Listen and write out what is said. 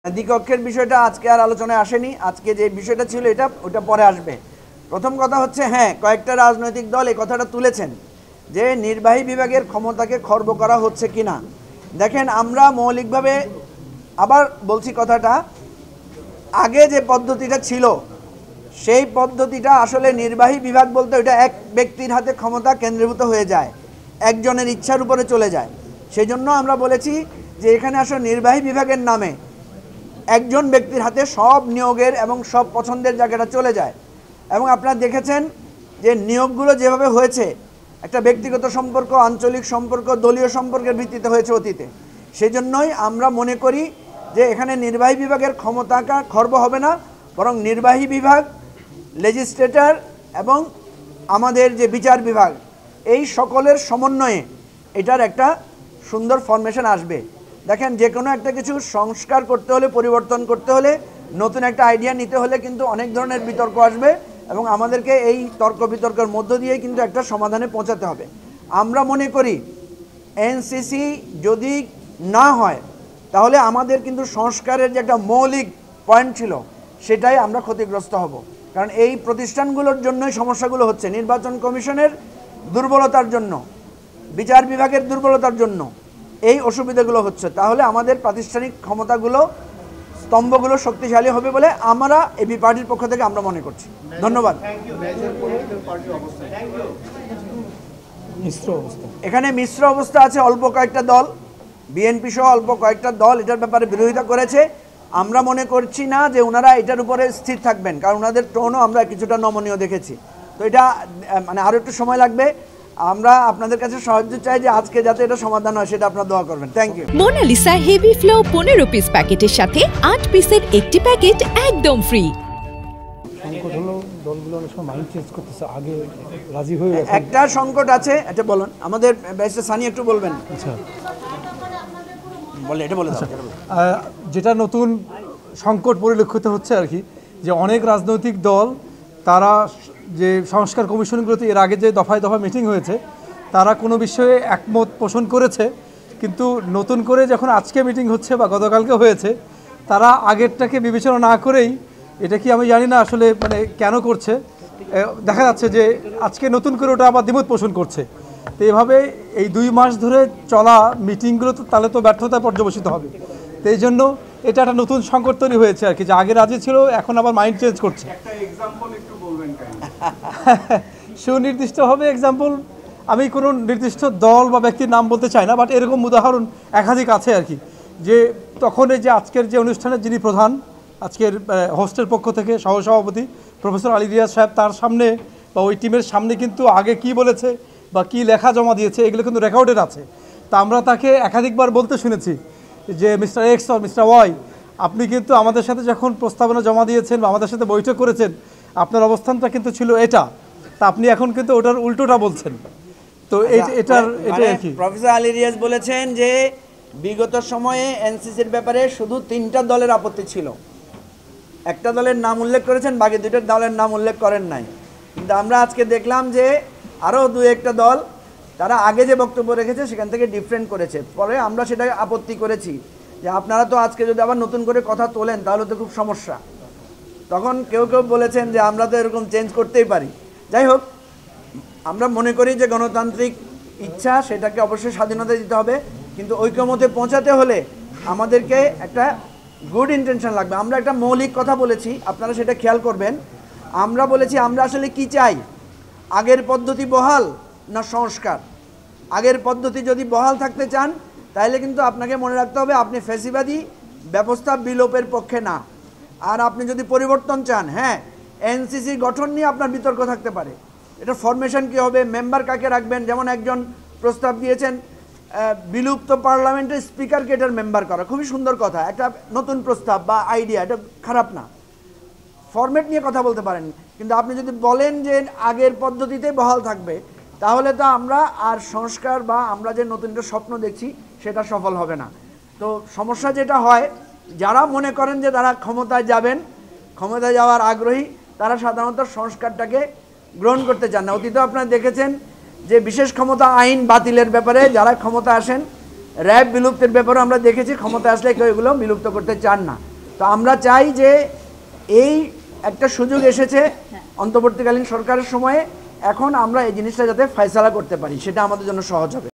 দ্বিকক্ষের বিষয়টা আজকে আর আলোচনায় আসেনি। আজকে যে বিষয়টা ছিল ওটা পরে আসবে। প্রথম কথা হচ্ছে, হ্যাঁ, কয়েকটা রাজনৈতিক দল এই কথাটা তুলেছেন যে নির্বাহী বিভাগের ক্ষমতাকে খর্ব করা হচ্ছে কিনা। দেখেন, আমরা মৌলিকভাবে আবার বলছি কথাটা, আগে যে পদ্ধতিটা ছিল সেই পদ্ধতিটা আসলে নির্বাহী বিভাগ বলতে ওইটা এক ব্যক্তির হাতে ক্ষমতা কেন্দ্রীভূত হয়ে যায়, একজনের ইচ্ছার উপরে চলে যায়। সেই জন্য আমরা বলেছি যে এখানে আসলে নির্বাহী বিভাগের নামে একজন ব্যক্তির হাতে সব নিয়োগের এবং সব পছন্দের জায়গাটা চলে যায়। এবং আপনারা দেখেছেন যে নিয়োগগুলো যেভাবে হয়েছে একটা ব্যক্তিগত সম্পর্ক, আঞ্চলিক সম্পর্ক, দলীয় সম্পর্কের ভিত্তিতে হয়েছে অতীতে। সেই জন্যই আমরা মনে করি যে এখানে নির্বাহী বিভাগের ক্ষমতাটা খর্ব হবে না, বরং নির্বাহী বিভাগ, লেজিসলেটর এবং আমাদের যে বিচার বিভাগ, এই সকলের সমন্বয়ে এটার একটা সুন্দর ফরমেশন আসবে। দেখেন, যে কোনো একটা কিছু সংস্কার করতে হলে, পরিবর্তন করতে হলে, নতুন একটা আইডিয়া নিতে হলে কিন্তু অনেক ধরনের বিতর্ক আসবে এবং আমাদেরকে এই তর্ক বিতর্কের মধ্য দিয়ে কিন্তু একটা সমাধানে পৌঁছাতে হবে। আমরা মনে করি এনসিসি যদি না হয় তাহলে আমাদের কিন্তু সংস্কারের যে একটা মৌলিক পয়েন্ট ছিল সেটাই আমরা ক্ষতিগ্রস্ত হব। কারণ এই প্রতিষ্ঠানগুলোর জন্যই সমস্যাগুলো হচ্ছে, নির্বাচন কমিশনের দুর্বলতার জন্য, বিচার বিভাগের দুর্বলতার জন্য এই অসুবিধাগুলো হচ্ছে। তাহলে আমাদের প্রাতিষ্ঠানিক ক্ষমতাগুলো, স্তম্ভগুলো শক্তিশালী হবে বলে আমরা এবি পার্টির পক্ষ থেকে আমরা মনে করছি। ধন্যবাদ। এখানে মিশ্র অবস্থা আছে। অল্প কয়েকটা দল, বিএনপি সহ অল্প কয়েকটা দল এটার ব্যাপারে বিরোধিতা করেছে। আমরা মনে করছি না যে ওনারা এটার উপরে স্থির থাকবেন, কারণ ওনাদের টোনও আমরা কিছুটা নমনীয় দেখেছি। তো এটা মানে আরও একটু সময় লাগবে। আমরা আপনাদের কাছে সাহায্য চাই যে আজকে যাতে এটা সমাধান হয়, সেটা আপনারা দোয়া করবেন। Thank you. Monalisa heavy flow 15 piece প্যাকেটের সাথে 8 পিসের একটি প্যাকেট একদম ফ্রি। সংকট হলো দলগুলো অনেক সময় মাইন্ড চেঞ্জ করতেছে, আগে রাজি হয়ে গেছে। একটা সংকট আছে, এটা বলুন। আমাদের ব্যারিস্টার সানি একটু বলবেন। আচ্ছা, বলে এটা বলে দাও। যেটা নতুন সংকট পরিলক্ষিত হচ্ছে আর কি, যে অনেক রাজনৈতিক দল তারা যে সংস্কার কমিশনগুলোতে এর আগে যে দফায় দফায় মিটিং হয়েছে তারা কোনো বিষয়ে একমত পোষণ করেছে, কিন্তু নতুন করে যখন আজকে মিটিং হচ্ছে বা গতকালকে হয়েছে, তারা আগেরটাকে বিবেচনা না করেই, এটা কি আমি জানি না আসলে মানে কেন করছে, দেখা যাচ্ছে যে আজকে নতুন করে ওটা আবার দ্বিমত পোষণ করছে। তো এভাবে এই 2 মাস ধরে চলা মিটিংগুলো তো তাহলে তো ব্যর্থতায় পর্যবসিত হবে। তো এই জন্য এটা একটা নতুন সংকট তৈরি হয়েছে আর কি, যে আগে রাজি ছিল এখন আবার মাইন্ড চেঞ্জ করছে। সুনির্দিষ্টভাবে এক্সাম্পল আমি কোনো নির্দিষ্ট দল বা ব্যক্তির নাম বলতে চাই না, বাট এরকম উদাহরণ একাধিক আছে আর কি। যে তখন এই যে আজকের যে অনুষ্ঠানের যিনি প্রধান, আজকের হোস্টের পক্ষ থেকে সহসভাপতি প্রফেসর আলী রিয়াজ সাহেব, তার সামনে বা ওই টিমের সামনে কিন্তু আগে কি বলেছে বা কি লেখা জমা দিয়েছে এগুলো কিন্তু রেকর্ডেড আছে। তা আমরা তাকে একাধিকবার বলতে শুনেছি যে mister X or mister Y, আপনি কিন্তু আমাদের সাথে যখন প্রস্তাবনা জমা দিয়েছেন বা আমাদের সাথে বৈঠক করেছেন, আপনার অবস্থানটা কিন্তু ছিল এটা, তা আপনি এখন কিন্তু ওটার উল্টোটা বলছেন। তো এটা আর কি প্রফেসর আলী রিয়াজ বলেছেন যে বিগত সময়ে এনসিসির ব্যাপারে শুধু 3টা দলের আপত্তি ছিল। একটা দলের নাম উল্লেখ করেছেন, বাকি 2টা দলের নাম উল্লেখ করেন নাই। কিন্তু আমরা আজকে দেখলাম যে আরও 2-1টা দল তারা আগে যে বক্তব্য রেখেছে সেখান থেকে ডিফারেন্ট করেছে। পরে আমরা সেটা আপত্তি করেছি যে আপনারা তো আজকে যদি আবার নতুন করে কথা তোলেন তাহলে তো খুব সমস্যা। তখন কেউ কেউ বলেছেন যে আমরা তো এরকম চেঞ্জ করতেই পারি। যাই হোক, আমরা মনে করি যে গণতান্ত্রিক ইচ্ছা, সেটাকে অবশ্যই স্বাধীনতা দিতে হবে, কিন্তু ঐক্যমতে পৌঁছাতে হলে আমাদেরকে একটা গুড ইন্টেনশন লাগবে। আমরা একটা মৌলিক কথা বলেছি, আপনারা সেটা খেয়াল করবেন। আমরা বলেছি আমরা আসলে কি চাই, আগের পদ্ধতি বহাল না সংস্কার। আগের পদ্ধতি যদি বহাল থাকতে চান তাহলে কিন্তু আপনাকে মনে রাখতে হবে আপনি ফ্যাসিবাদী ব্যবস্থা বিলোপের পক্ষে না। আর আপনি যদি পরিবর্তন চান, হ্যাঁ, এনসিসি গঠন নিয়ে আপনার বিতর্ক থাকতে পারে, এটা ফরমেশন কী হবে, মেম্বার কাকে রাখবেন। যেমন একজন প্রস্তাব দিয়েছেন বিলুপ্ত পার্লামেন্টের স্পিকারকে এটার মেম্বার করা, খুবই সুন্দর কথা, একটা নতুন প্রস্তাব বা আইডিয়া, এটা খারাপ না। ফরম্যাট নিয়ে কথা বলতে পারেন, কিন্তু আপনি যদি বলেন যে আগের পদ্ধতিতে বহাল থাকবে, তাহলে তো আমরা আর সংস্কার বা আমরা যে নতুন একটা স্বপ্ন দেখছি সেটা সফল হবে না। তো সমস্যা যেটা হয়, যারা মনে করেন যে তারা ক্ষমতায় যাবেন, ক্ষমতায় যাওয়ার আগ্রহী, তারা সাধারণত সংস্কারটাকে গ্রহণ করতে চান না। অতীতে আপনারা দেখেছেন যে বিশেষ ক্ষমতা আইন বাতিলের ব্যাপারে যারা ক্ষমতা আসেন, র্যাব বিলুপ্তের ব্যাপারে আমরা দেখেছি ক্ষমতা আসলে কেউ এগুলো বিলুপ্ত করতে চান না। তো আমরা চাই যে এই একটা সুযোগ এসেছে অন্তর্বর্তীকালীন সরকারের সময়ে, এখন আমরা এই জিনিসটা যাতে ফয়সালা করতে পারি, সেটা আমাদের জন্য সহজ হবে।